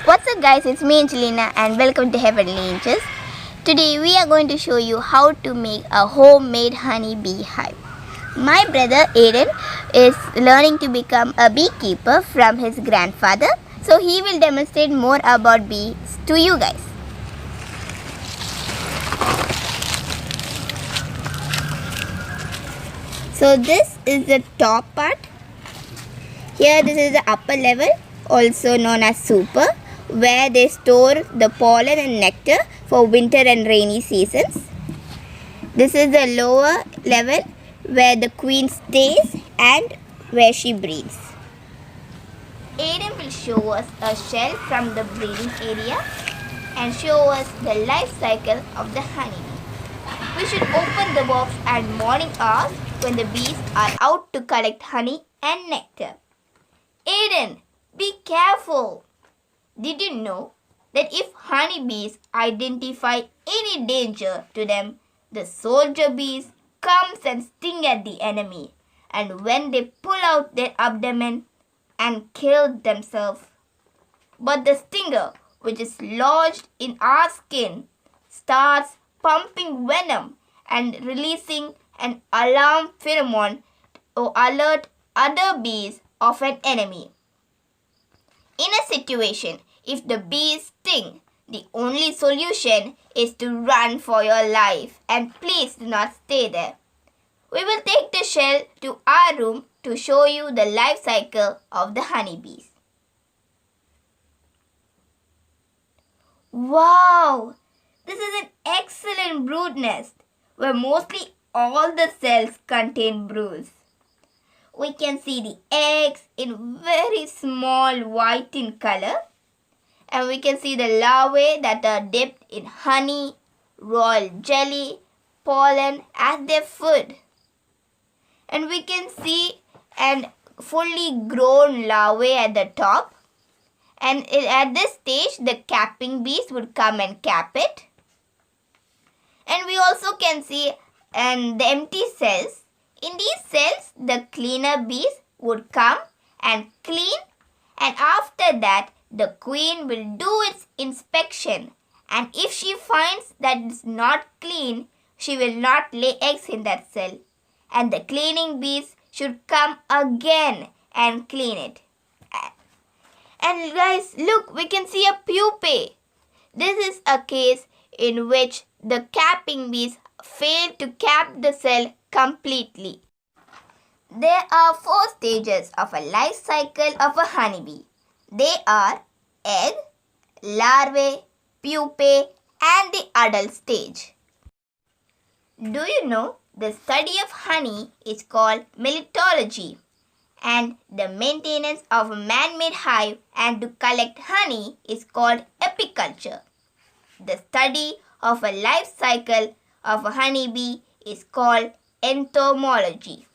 What's up guys, it's me Angelina and welcome to Heavenly Angels. Today we are going to show you how to make a homemade honey bee hive. My brother Aiden is learning to become a beekeeper from his grandfather. So he will demonstrate more about bees to you guys. So this is the top part. Here this is the upper level, also known as super, where they store the pollen and nectar for winter and rainy seasons. This is the lower level where the queen stays and where she breeds. Aiden will show us a shell from the breeding area and show us the life cycle of the honeybee. We should open the box at morning hours when the bees are out to collect honey and nectar. Aiden, be careful! Did you know that if honeybees identify any danger to them, the soldier bees comes and sting at the enemy, and when they pull out their abdomen and kill themselves. But the stinger, which is lodged in our skin, starts pumping venom and releasing an alarm pheromone to alert other bees of an enemy. In a situation, if the bees sting, the only solution is to run for your life and please do not stay there. We will take the shell to our room to show you the life cycle of the honeybees. Wow! This is an excellent brood nest where mostly all the cells contain broods. We can see the eggs in very small white in color, and we can see the larvae that are dipped in honey, royal jelly, pollen as their food. And we can see an fully grown larvae at the top, and at this stage the capping bees would come and cap it. And we also can see the empty cells. In these cells, the cleaner bees would come and clean, and after that, the queen will do its inspection. And if she finds that it's not clean, she will not lay eggs in that cell. And the cleaning bees should come again and clean it. And guys, look, we can see a pupae. This is a case in which the capping bees fail to cap the cell completely. There are 4 stages of a life cycle of a honeybee. They are egg, larvae, pupae, and the adult stage. Do you know the study of honey is called melittology, and the maintenance of a man-made hive and to collect honey is called apiculture. The study of a life cycle of a honeybee is called entomology.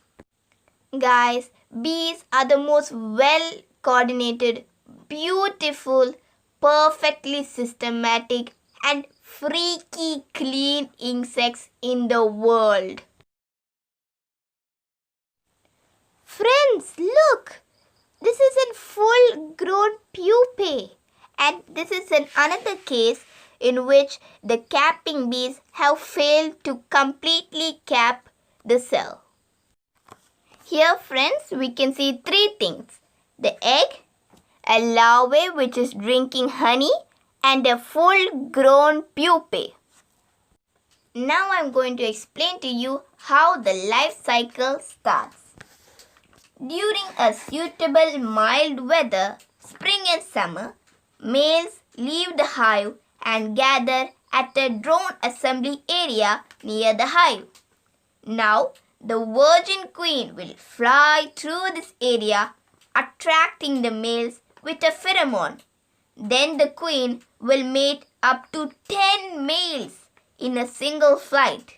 Guys, bees are the most well-coordinated, beautiful, perfectly systematic and freaky clean insects in the world. Friends, look! This is a full-grown pupae, and this is another case in which the capping bees have failed to completely cap the cell. Here, friends, we can see 3 things: the egg, a larvae which is drinking honey, and a full-grown pupae. Now I'm going to explain to you how the life cycle starts. During a suitable mild weather, spring and summer, males leave the hive and gather at a drone assembly area near the hive. Now, the virgin queen will fly through this area, attracting the males with a pheromone. Then the queen will mate up to 10 males in a single flight.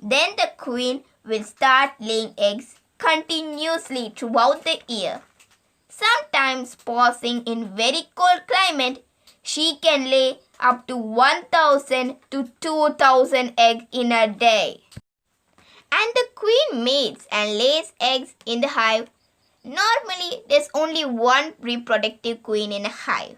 Then the queen will start laying eggs continuously throughout the year. Sometimes pausing in very cold climate, she can lay up to 1,000 to 2,000 eggs in a day. And the queen mates and lays eggs in the hive. Normally, there's only one reproductive queen in a hive.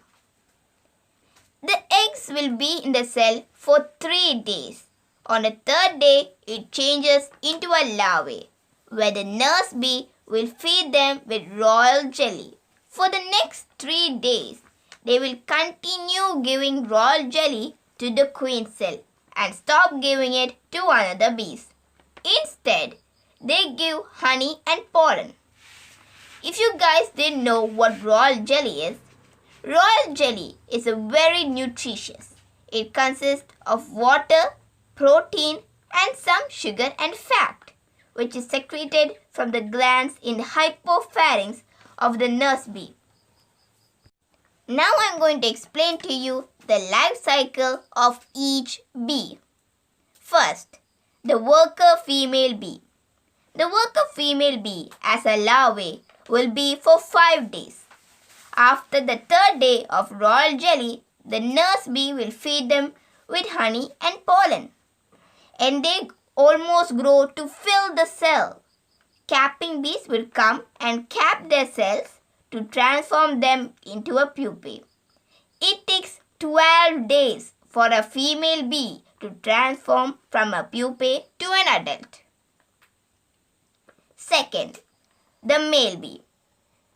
The eggs will be in the cell for 3 days. On the third day, it changes into a larvae, where the nurse bee will feed them with royal jelly. For the next 3 days, they will continue giving royal jelly to the queen cell and stop giving it to another bees. Instead, they give honey and pollen. If you guys didn't know what royal jelly is a very nutritious. It consists of water, protein and some sugar and fat, which is secreted from the glands in the hypopharynx of the nurse bee. Now I am going to explain to you the life cycle of each bee. First, the worker female bee. The worker female bee as a larvae will be for 5 days. After the third day of royal jelly, the nurse bee will feed them with honey and pollen. And they almost grow to fill the cell. Capping bees will come and cap their cells to transform them into a pupae. It takes 12 days for a female bee to transform from a pupae to an adult. Second, the male bee.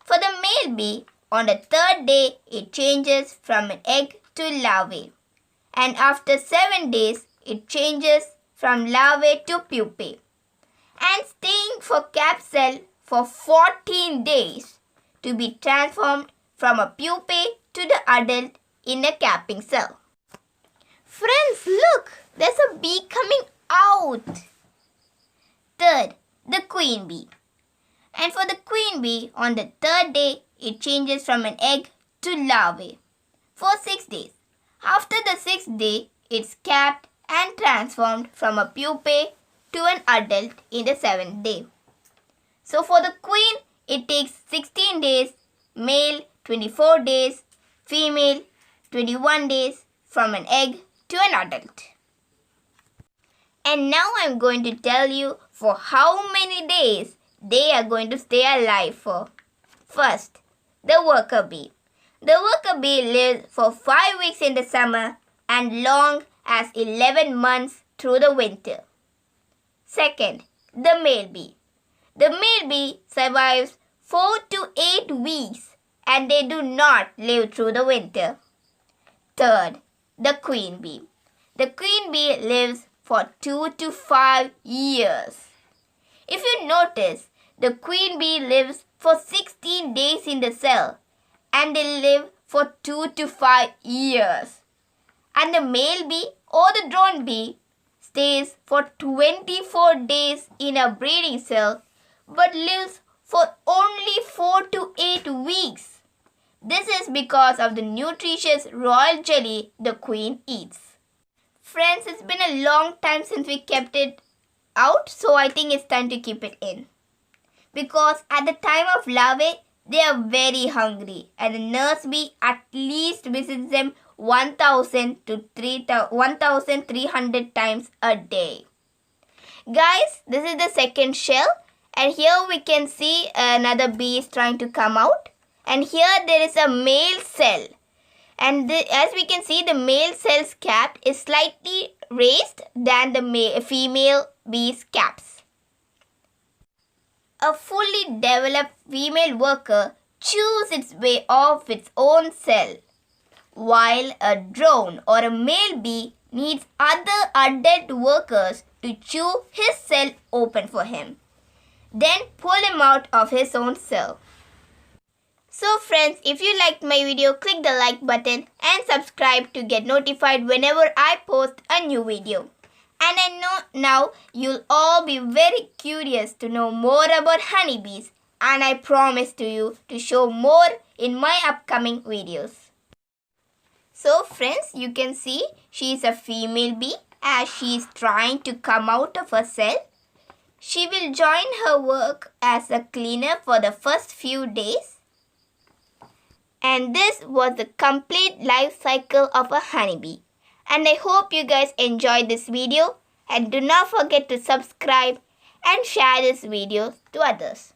For the male bee, on the third day, it changes from an egg to larvae. And after 7 days, it changes from larvae to pupae. And staying for cap cell for 14 days to be transformed from a pupae to the adult in a capping cell. Friends, look! There's a bee coming out. Third, the queen bee. And for the queen bee, on the third day, it changes from an egg to larvae for 6 days. After the 6th day, it's capped and transformed from a pupae to an adult in the 7th day. So for the queen, it takes 16 days, male 24 days, female 21 days from an egg to an adult. And now I'm going to tell you for how many days they are going to stay alive for. First, the worker bee. The worker bee lives for 5 weeks in the summer and long as 11 months through the winter. Second, the male bee. The male bee survives 4 to 8 weeks and they do not live through the winter. Third, the queen bee. The queen bee lives for 2 to 5 years. If you notice, the queen bee lives for 16 days in the cell and they live for 2 to 5 years. And the male bee or the drone bee stays for 24 days in a breeding cell but lives for only 4 to 8 weeks. This is because of the nutritious royal jelly the queen eats. Friends, it's been a long time since we kept it out, so I think it's time to keep it in. Because at the time of larvae, they are very hungry and the nurse bee at least visits them 1,000 to 1,300 times a day. Guys, this is the second shell and here we can see another bee is trying to come out. And here there is a male cell. And as we can see, the male cell's cap is slightly raised than the female bee's caps. A fully developed female worker chews its way off its own cell, while a drone or a male bee needs other adult workers to chew his cell open for him, then pull him out of his own cell. So friends, if you liked my video, click the like button and subscribe to get notified whenever I post a new video. And I know now you'll all be very curious to know more about honeybees, and I promise to you to show more in my upcoming videos. So friends, you can see she is a female bee as she is trying to come out of her cell. She will join her work as a cleaner for the first few days. And this was the complete life cycle of a honeybee. And I hope you guys enjoyed this video, and do not forget to subscribe and share this video to others.